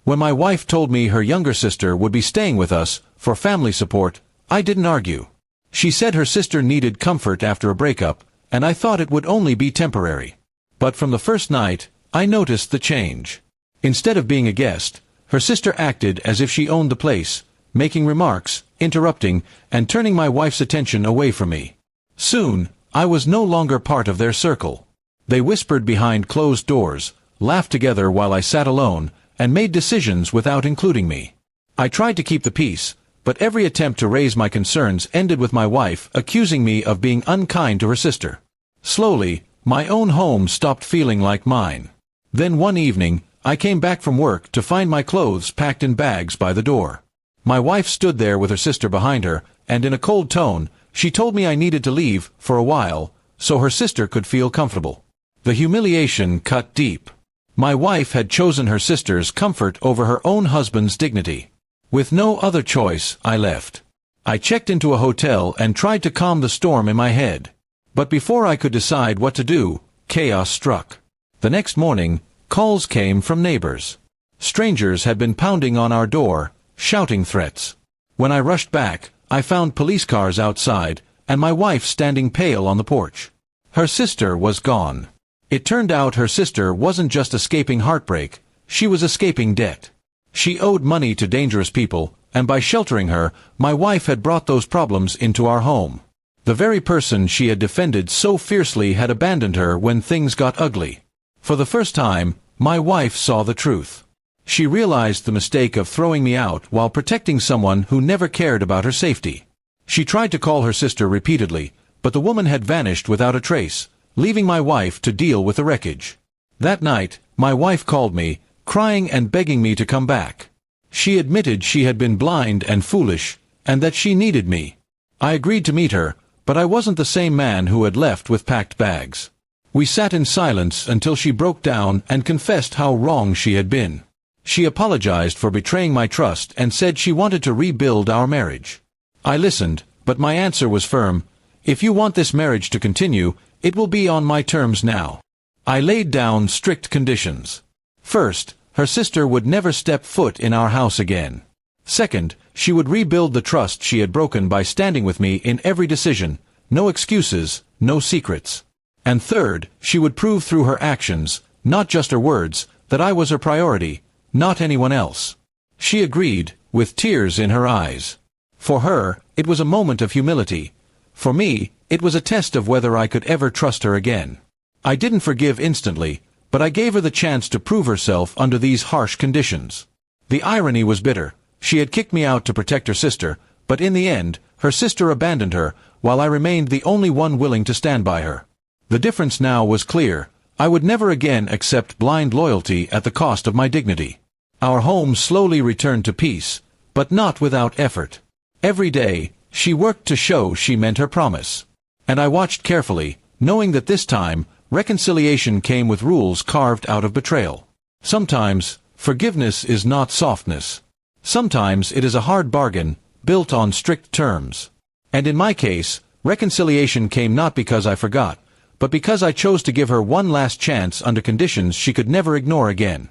When my wife told me her younger sister would be staying with us for family support, I didn't argue. She said her sister needed comfort after a breakup, and I thought it would only be temporary. But from the first night, I noticed the change. Instead of being a guest, her sister acted as if she owned the place, making remarks, interrupting, and turning my wife's attention away from me. Soon, I was no longer part of their circle. They whispered behind closed doors, laughed together while I sat alone, and made decisions without including me. I tried to keep the peace, but every attempt to raise my concerns ended with my wife accusing me of being unkind to her sister. Slowly, my own home stopped feeling like mine. Then one evening, I came back from work to find my clothes packed in bags by the door. My wife stood there with her sister behind her, and in a cold tone, she told me I needed to leave for a while, so her sister could feel comfortable. The humiliation cut deep. My wife had chosen her sister's comfort over her own husband's dignity. With no other choice, I left. I checked into a hotel and tried to calm the storm in my head. But before I could decide what to do, chaos struck. The next morning, calls came from neighbors. Strangers had been pounding on our door, shouting threats. When I rushed back, I found police cars outside, and my wife standing pale on the porch. Her sister was gone. It turned out her sister wasn't just escaping heartbreak, she was escaping debt. She owed money to dangerous people, and by sheltering her, my wife had brought those problems into our home. The very person she had defended so fiercely had abandoned her when things got ugly. For the first time, my wife saw the truth. She realized the mistake of throwing me out while protecting someone who never cared about her safety. She tried to call her sister repeatedly, but the woman had vanished without a trace, leaving my wife to deal with the wreckage. That night, my wife called me, crying and begging me to come back. She admitted she had been blind and foolish, and that she needed me. I agreed to meet her, but I wasn't the same man who had left with packed bags. We sat in silence until she broke down and confessed how wrong she had been. She apologized for betraying my trust and said she wanted to rebuild our marriage. I listened, but my answer was firm. If you want this marriage to continue, it will be on my terms now. I laid down strict conditions. First, her sister would never step foot in our house again. Second, she would rebuild the trust she had broken by standing with me in every decision, no excuses, no secrets. And third, she would prove through her actions, not just her words, that I was her priority, not anyone else. She agreed, with tears in her eyes. For her, it was a moment of humility. For me, it was a test of whether I could ever trust her again. I didn't forgive instantly, but I gave her the chance to prove herself under these harsh conditions. The irony was bitter. She had kicked me out to protect her sister, but in the end, her sister abandoned her, while I remained the only one willing to stand by her. The difference now was clear. I would never again accept blind loyalty at the cost of my dignity. Our home slowly returned to peace, but not without effort. Every day, she worked to show she meant her promise. And I watched carefully, knowing that this time, reconciliation came with rules carved out of betrayal. Sometimes, forgiveness is not softness. Sometimes it is a hard bargain, built on strict terms. And in my case, reconciliation came not because I forgot, but because I chose to give her one last chance under conditions she could never ignore again.